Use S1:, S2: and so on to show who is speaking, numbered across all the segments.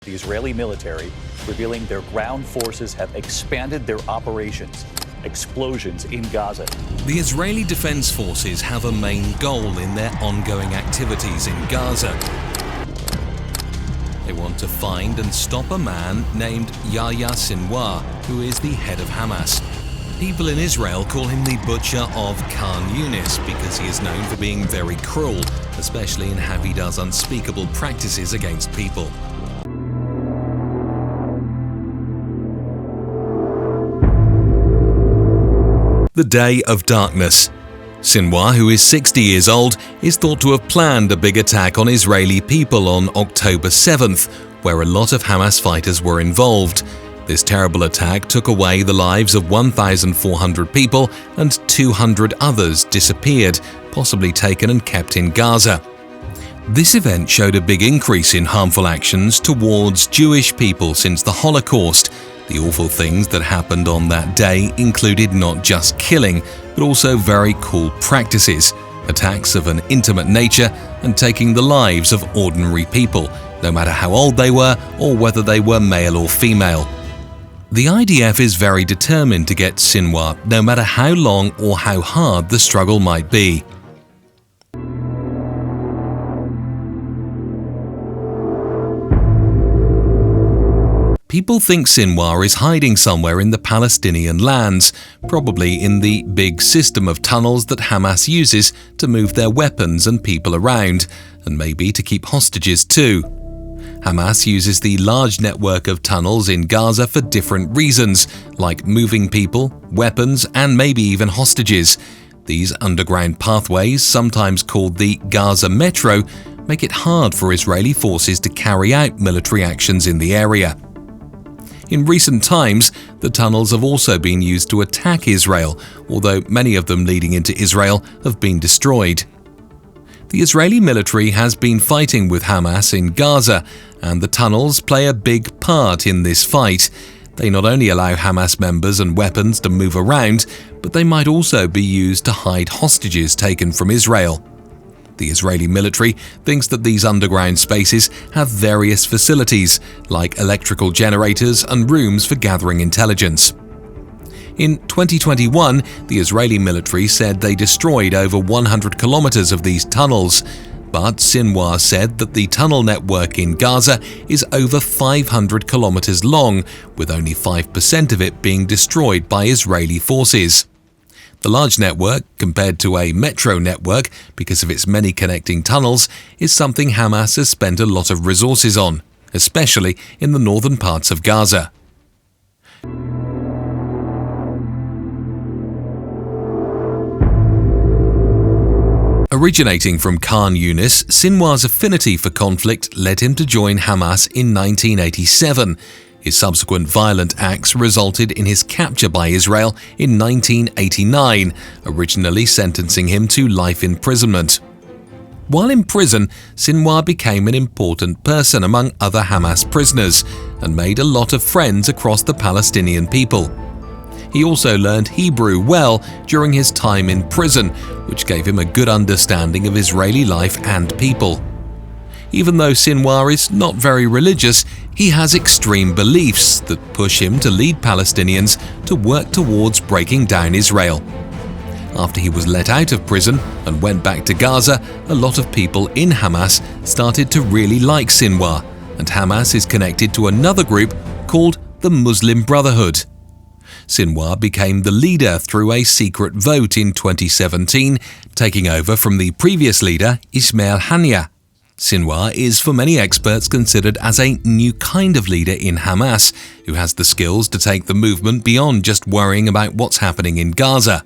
S1: The Israeli military revealing their ground forces have expanded their operations. Explosions in Gaza.
S2: The Israeli Defense Forces have a main goal in their ongoing activities in Gaza. They want to find and stop a man named Yahya Sinwar, who is the head of Hamas. People in Israel call him the Butcher of Khan Younis because he is known for being very cruel, especially in how he does unspeakable practices against people. The Day of Darkness. Sinwar, who is 60 years old, is thought to have planned a big attack on Israeli people on October 7th, where a lot of Hamas fighters were involved. This terrible attack took away the lives of 1,400 people and 200 others disappeared, possibly taken and kept in Gaza. This event showed a big increase in harmful actions towards Jewish people since the Holocaust. The awful things that happened on that day included not just killing, but also very cool practices, attacks of an intimate nature and taking the lives of ordinary people, no matter how old they were or whether they were male or female. The IDF is very determined to get Sinwar, no matter how long or how hard the struggle might be. People think Sinwar is hiding somewhere in the Palestinian lands, probably in the big system of tunnels that Hamas uses to move their weapons and people around, and maybe to keep hostages too. Hamas uses the large network of tunnels in Gaza for different reasons, like moving people, weapons, and maybe even hostages. These underground pathways, sometimes called the Gaza Metro, make it hard for Israeli forces to carry out military actions in the area. In recent times, the tunnels have also been used to attack Israel, although many of them leading into Israel have been destroyed. The Israeli military has been fighting with Hamas in Gaza, and the tunnels play a big part in this fight. They not only allow Hamas members and weapons to move around, but they might also be used to hide hostages taken from Israel. The Israeli military thinks that these underground spaces have various facilities, like electrical generators and rooms for gathering intelligence. In 2021, the Israeli military said they destroyed over 100 kilometers of these tunnels, but Sinwar said that the tunnel network in Gaza is over 500 kilometers long, with only 5% of it being destroyed by Israeli forces. The large network, compared to a metro network because of its many connecting tunnels, is something Hamas has spent a lot of resources on, especially in the northern parts of Gaza. Originating from Khan Younis, Sinwar's affinity for conflict led him to join Hamas in 1987. His subsequent violent acts resulted in his capture by Israel in 1989, originally sentencing him to life imprisonment. While in prison, Sinwar became an important person among other Hamas prisoners and made a lot of friends across the Palestinian people. He also learned Hebrew well during his time in prison, which gave him a good understanding of Israeli life and people. Even though Sinwar is not very religious, he has extreme beliefs that push him to lead Palestinians to work towards breaking down Israel. After he was let out of prison and went back to Gaza, a lot of people in Hamas started to really like Sinwar, and Hamas is connected to another group called the Muslim Brotherhood. Sinwar became the leader through a secret vote in 2017, taking over from the previous leader, Ismail Haniyeh. Sinwar is for many experts considered as a new kind of leader in Hamas, who has the skills to take the movement beyond just worrying about what's happening in Gaza.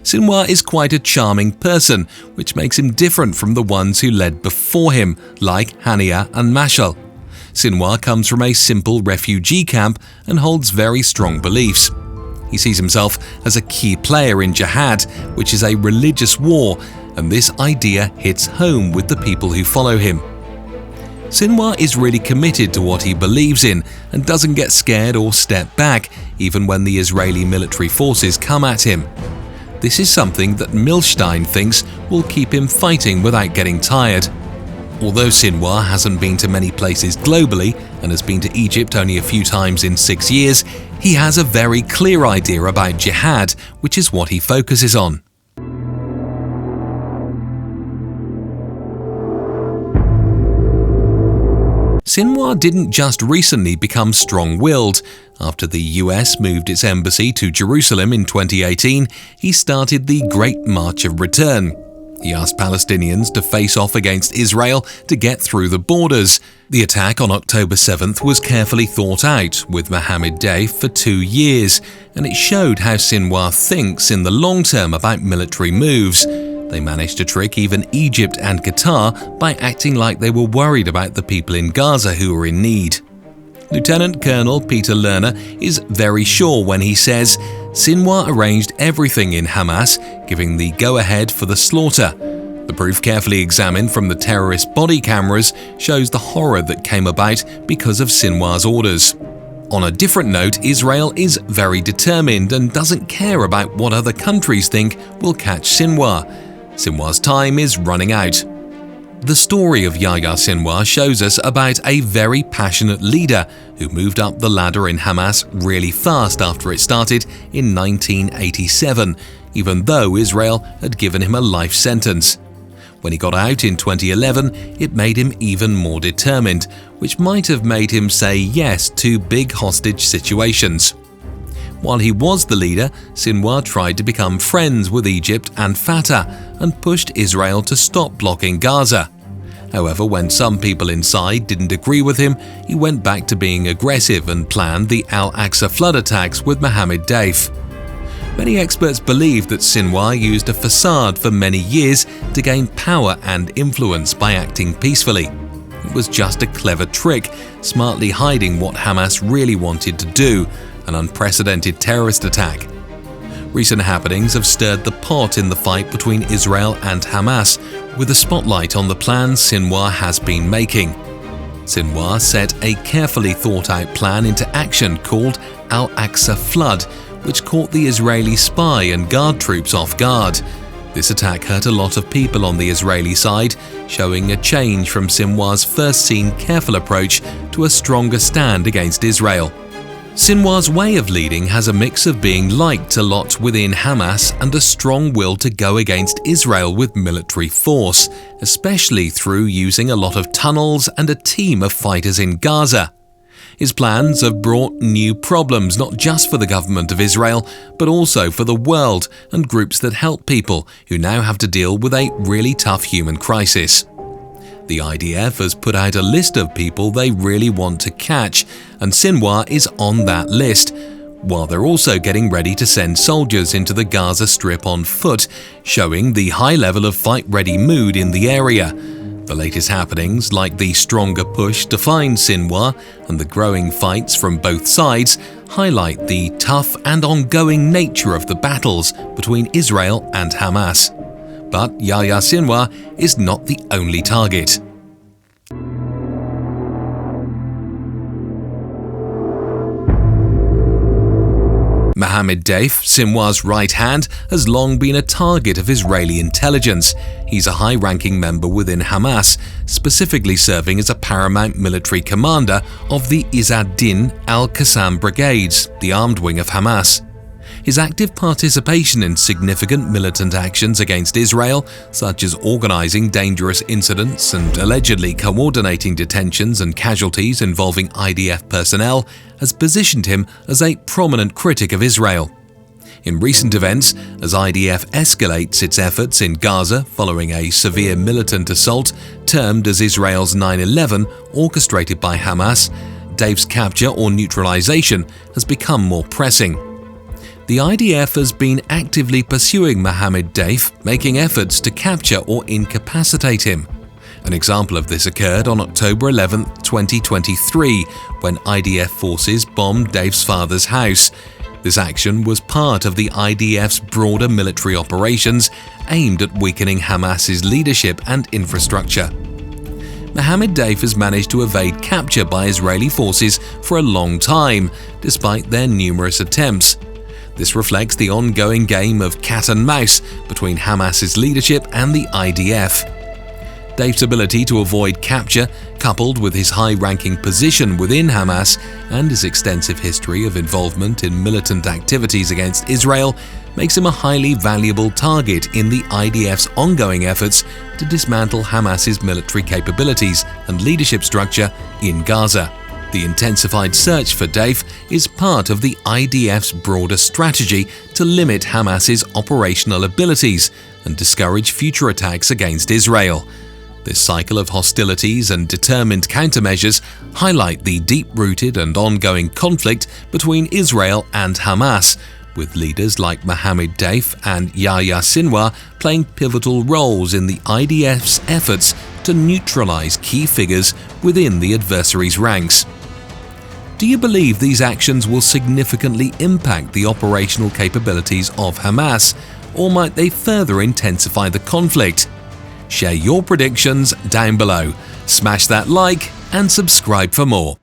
S2: Sinwar is quite a charming person, which makes him different from the ones who led before him, like Haniyeh and Mashal. Sinwar comes from a simple refugee camp and holds very strong beliefs. He sees himself as a key player in jihad, which is a religious war, and this idea hits home with the people who follow him. Sinwar is really committed to what he believes in and doesn't get scared or step back, even when the Israeli military forces come at him. This is something that Milstein thinks will keep him fighting without getting tired. Although Sinwar hasn't been to many places globally and has been to Egypt only a few times in 6 years, he has a very clear idea about jihad, which is what he focuses on. Sinwar didn't just recently become strong-willed. After the US moved its embassy to Jerusalem in 2018, he started the Great March of Return. He asked Palestinians to face off against Israel to get through the borders. The attack on October 7th was carefully thought out with Mohammed Deif for 2 years, and it showed how Sinwar thinks in the long term about military moves. They managed to trick even Egypt and Qatar by acting like they were worried about the people in Gaza who were in need. Lieutenant Colonel Peter Lerner is very sure when he says, Sinwar arranged everything in Hamas, giving the go-ahead for the slaughter. The proof carefully examined from the terrorist body cameras shows the horror that came about because of Sinwar's orders. On a different note, Israel is very determined and doesn't care about what other countries think will catch Sinwar. Sinwar's time is running out. The story of Yahya Sinwar shows us about a very passionate leader who moved up the ladder in Hamas really fast after it started in 1987, even though Israel had given him a life sentence. When he got out in 2011, it made him even more determined, which might have made him say yes to big hostage situations. While he was the leader, Sinwar tried to become friends with Egypt and Fatah and pushed Israel to stop blocking Gaza. However, when some people inside didn't agree with him, he went back to being aggressive and planned the Al-Aqsa flood attacks with Mohammed Deif. Many experts believe that Sinwar used a facade for many years to gain power and influence by acting peacefully. It was just a clever trick, smartly hiding what Hamas really wanted to do, an unprecedented terrorist attack. Recent happenings have stirred the pot in the fight between Israel and Hamas, with a spotlight on the plans Sinwar has been making. Sinwar set a carefully thought-out plan into action called Al-Aqsa Flood, which caught the Israeli spy and guard troops off guard. This attack hurt a lot of people on the Israeli side, showing a change from Sinwar's first seen careful approach to a stronger stand against Israel. Sinwar's way of leading has a mix of being liked a lot within Hamas and a strong will to go against Israel with military force, especially through using a lot of tunnels and a team of fighters in Gaza. His plans have brought new problems not just for the government of Israel, but also for the world and groups that help people who now have to deal with a really tough human crisis. The IDF has put out a list of people they really want to catch, and Sinwar is on that list, while they're also getting ready to send soldiers into the Gaza Strip on foot, showing the high level of fight-ready mood in the area. The latest happenings, like the stronger push to find Sinwar and the growing fights from both sides, highlight the tough and ongoing nature of the battles between Israel and Hamas. But Yahya Sinwar is not the only target. Mohammed Deif, Sinwar's right hand, has long been a target of Israeli intelligence. He's a high-ranking member within Hamas, specifically serving as a paramount military commander of the Izz-ad-Din al-Qassam brigades, the armed wing of Hamas. His active participation in significant militant actions against Israel, such as organizing dangerous incidents and allegedly coordinating detentions and casualties involving IDF personnel, has positioned him as a prominent critic of Israel. In recent events, as IDF escalates its efforts in Gaza following a severe militant assault termed as Israel's 9/11 orchestrated by Hamas, Deif's capture or neutralization has become more pressing. The IDF has been actively pursuing Mohammed Deif, making efforts to capture or incapacitate him. An example of this occurred on October 11, 2023, when IDF forces bombed Deif's father's house. This action was part of the IDF's broader military operations aimed at weakening Hamas's leadership and infrastructure. Mohammed Deif has managed to evade capture by Israeli forces for a long time, despite their numerous attempts. This reflects the ongoing game of cat and mouse between Hamas's leadership and the IDF. Dave's ability to avoid capture, coupled with his high-ranking position within Hamas and his extensive history of involvement in militant activities against Israel, makes him a highly valuable target in the IDF's ongoing efforts to dismantle Hamas's military capabilities and leadership structure in Gaza. The intensified search for Dave is part of the IDF's broader strategy to limit Hamas's operational abilities and discourage future attacks against Israel. This cycle of hostilities and determined countermeasures highlight the deep-rooted and ongoing conflict between Israel and Hamas, with leaders like Mohammed Deif and Yahya Sinwar playing pivotal roles in the IDF's efforts to neutralize key figures within the adversary's ranks. Do you believe these actions will significantly impact the operational capabilities of Hamas, or might they further intensify the conflict? Share your predictions down below. Smash that like and subscribe for more.